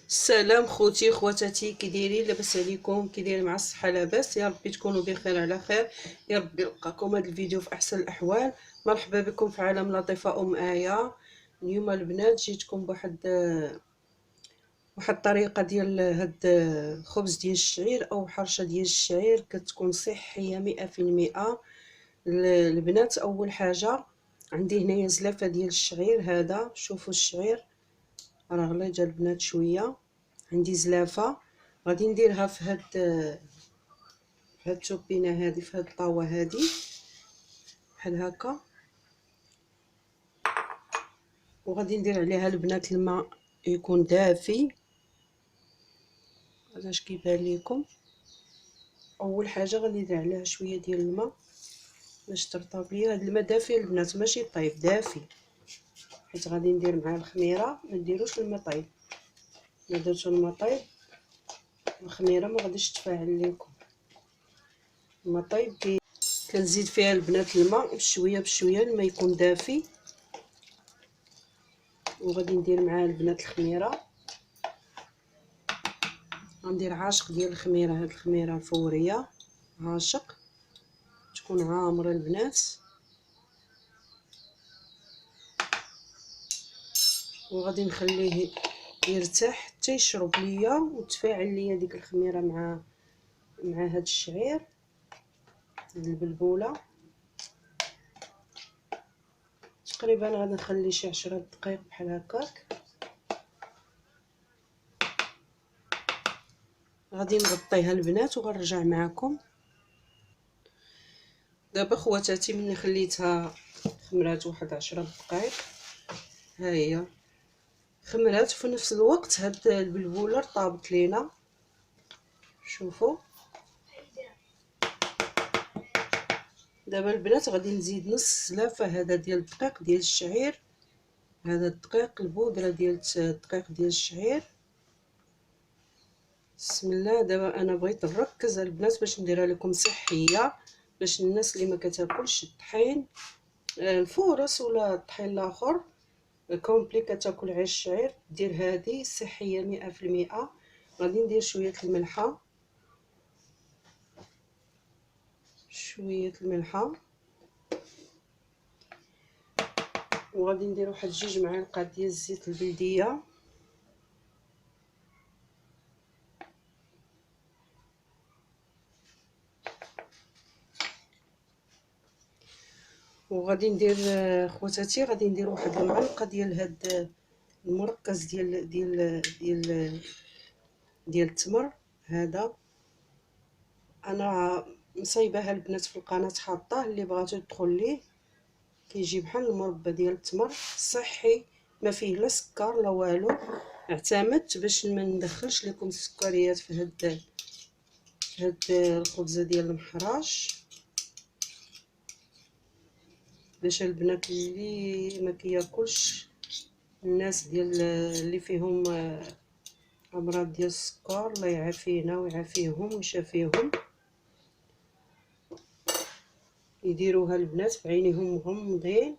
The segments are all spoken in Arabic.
السلام خوتي خواتاتي، كي دايرين؟ لاباس عليكم؟ كي دايرين؟ مع الصحه لاباس؟ يا ربي تكونوا بخير على خير. يا ربي يلقاكم هذا الفيديو في احسن الاحوال. مرحبا بكم في عالم لطيفه آية. اليوم البنات جيتكم بواحد الطريقه ديال هاد الخبز ديال الشعير او حرشه ديال الشعير، كتكون صحيه 100%. البنات، اول حاجه عندي هنايا زلافه ديال الشعير. هذا شوفوا الشعير راه غلى جا البنات شويه. عندي زلافه غادي نديرها في هاد التوبينه هذه، في هاد الطاوه هذه بحال هكا، وغادي ندير عليها البنات الماء يكون دافي. اش كيبان لكم؟ اول حاجه غادي ندير عليها شويه ديال الماء باش ترطب ليا. هاد الماء دافي البنات، ماشي طايب، دافي، حيت غادي ندير مع الخميره. ما ديروش الماء طايب، ما درتو الماء طايب الخميره ما غاديش تفاعل لكم. الماء طايب كنزيد فيها البنات الماء بشويه بشويه، الماء يكون دافي. وغادي ندير معاه البنات الخميره. غندير عاشق ديال الخميره، هاد الخميره الفوريه عاشق تكون عامره البنات. وغادي نخليه يرتاح حتى يشرب ليا وتفاعل ليا ديك الخميره مع هاد الشعير، هاد البلبوله. تقريبا غادي نخلي شي 10 دقائق بحال هكاك. غادي نغطيها البنات وغنرجع معكم دابا. خواتاتي ملي خليتها خمرات واحد 10 دقائق، ها هي خمرات، وفي نفس الوقت هاد البلبوله طابت لينا. شوفوا دابا البنات غادي نزيد نص زلافه هذا ديال الدقيق ديال الشعير. هذا الدقيق، البودره ديال الدقيق ديال الشعير. بسم الله. دابا انا بغيت نركز البنات باش نديرها لكم صحيه، باش الناس اللي ما كتاكلش الطحين الفورس ولا الطحين الاخر كومبلي كتاكل عيش الشعير، دير هذه صحيه 100%. غادي ندير شويه الملحه، شويه الملحه، وغادي ندير واحد 2 معالق ديال الزيت البلديه. وغادي ندير خواتاتي، غادي ندير واحد المعلقه ديال هاد المركز ديال التمر. هذا انا مصايباها البنات في القناه، حاطاه اللي بغاتو تدخل ليه. كيجي بحال المربى ديال التمر، صحي، ما فيه لا سكر لا والو. اعتمدت باش ما ندخلش لكم السكريات في هاد الخبزه ديال المحراش، باش البنات اللي ما كياكلش، الناس ديال اللي فيهم امراض ديال السكر، الله يعافينا ويعافيهم ويشافيهم، يديروها البنات بعينيهم مغمضين.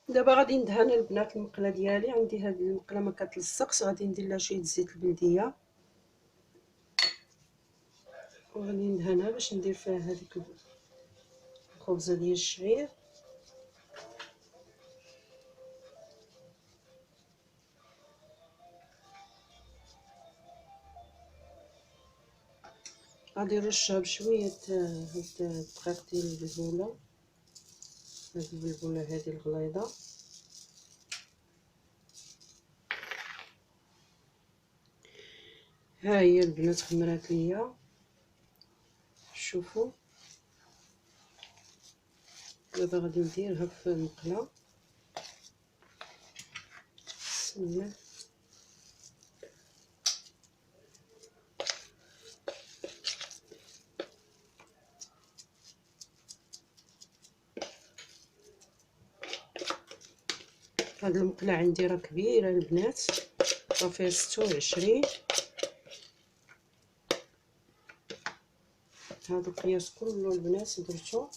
دابا غادي ندهن البنات المقله ديالي. عندي هذه المقله ما كتلصقش، غادي ندير لها شويه زيت البلديه وغادي ندهنها باش ندير فيها هذيك الخبزه ديال الشعير. غادي نرشها بشويه هاد الدقيق ديال البلبوله، هاد البلبوله هذه الغليظه. ها هي البنات خمرات ليا، شوفوا. دابا غادي نديرها في المقله. بسم الله. هاد المقله عندي راه كبيره البنات، صافي 26. هذا القياس كله البنات درتو.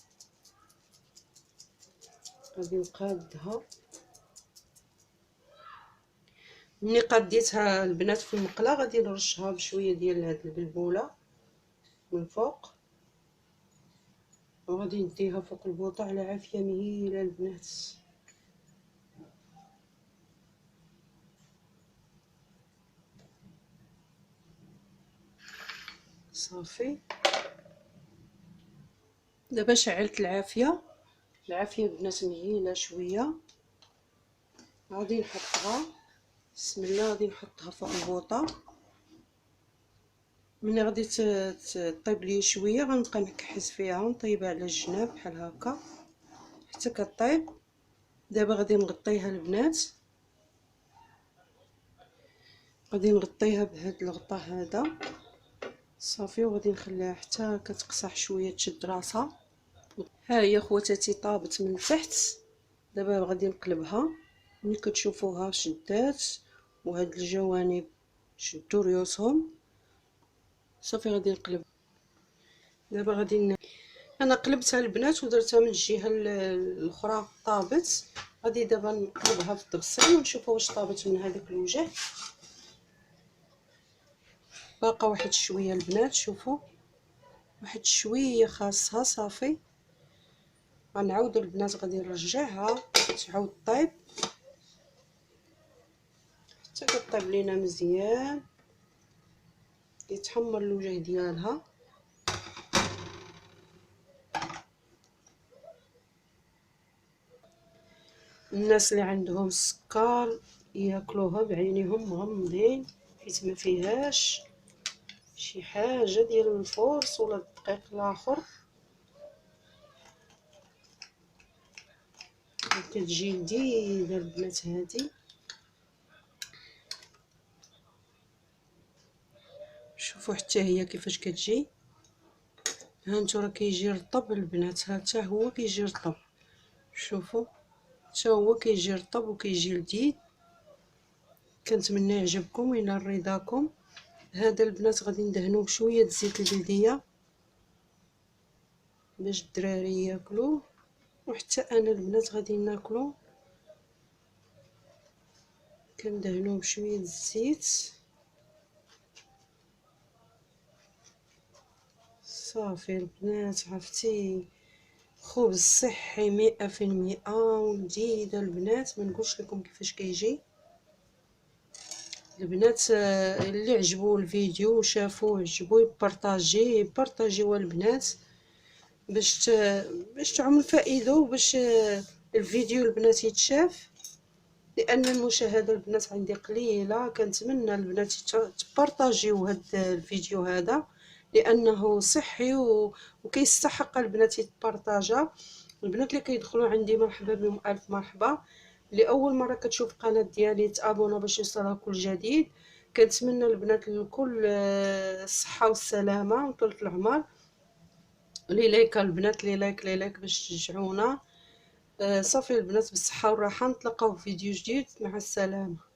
غادي نقادها. ملي قديتها البنات في المقله غادي نرشها بشويه ديال هاد البلبوله من فوق، وغادي نديها فوق البوطه على عافيه مهيله البنات. صافي دابا شعلت العافيه البنات مهيله شويه. غادي نحطها بسم الله، غادي نحطها فوق البوطه. ملي غادي طيب لي شويه غنبقى نكحس فيها ونطيبها على الجناب بحال هكا حتى كطيب. دابا غادي نغطيها البنات، غادي نغطيها بهاد الغطاء هذا صافي، وغادي نخليها حتى كتقصح شويه تشد راسها. ها هي خواتاتي طابت من تحت. دابا غادي نقلبها. ملي كتشوفوها شدات وهاد الجوانب شدوا ريوسهم صافي غادي نقلب. دابا انا قلبتها البنات ودرتها من الجهه الاخرى طابت. غادي دابا نقلبها في الطبسيل ونشوفوا واش طابت من هذاك الوجه. باقا واحد شويه البنات، شوفوا واحد شويه خاصها صافي. غنعاود البنات غادي نرجعها تعاود طيب حتى كطيب لينا مزيان يتحمر الوجه ديالها. الناس اللي عندهم السكر ياكلوها بعينيهم مغمضين حيت ما فيهاش شي حاجه ديال الفورس ولا الدقيق الاخر. كتجي لذيذه البنات هادي. شوفوا حتى هي كيفاش كتجي. ها انتو راه كيجي رطب البنات، ها حتى هو كيجي رطب. شوفوا حتى هو كيجي رطب وكيجي لذيذ. كنتمنى يعجبكم وينال رضاكم. هذا البنات غادي ندهنوه بشويه زيت البلديه باش الدراري ياكلوه وحتى انا البنات غادي ناكلو. كندهنوه بشويه الزيت صافي البنات. عرفتي خبز صحي 100% ولذيذ البنات. ما نقولش لكم كيفاش كيجي البنات. اللي عجبو الفيديو وشافوه عجبو بارطاجيوه البنات باش تعم الفائده وباش الفيديو البنات يتشاف. لان المشاهده البنات عندي قليله، كنتمنى البنات تبارطاجيو هذا الفيديو هذا لانه صحي وكيستحق البنات يتبارطاجا. البنات اللي كيدخلوا عندي مرحبا بهم، الف مرحبا. لاول مره كتشوف القناه ديالي تابونا باش يوصلها كل جديد. كنتمنى البنات الكل الصحه والسلامه وطول العمر. لي لايك البنات، لي لايك باش تشجعونا. صافي البنات بالصحه والراحه، نتلاقاو في فيديو جديد. مع السلامه.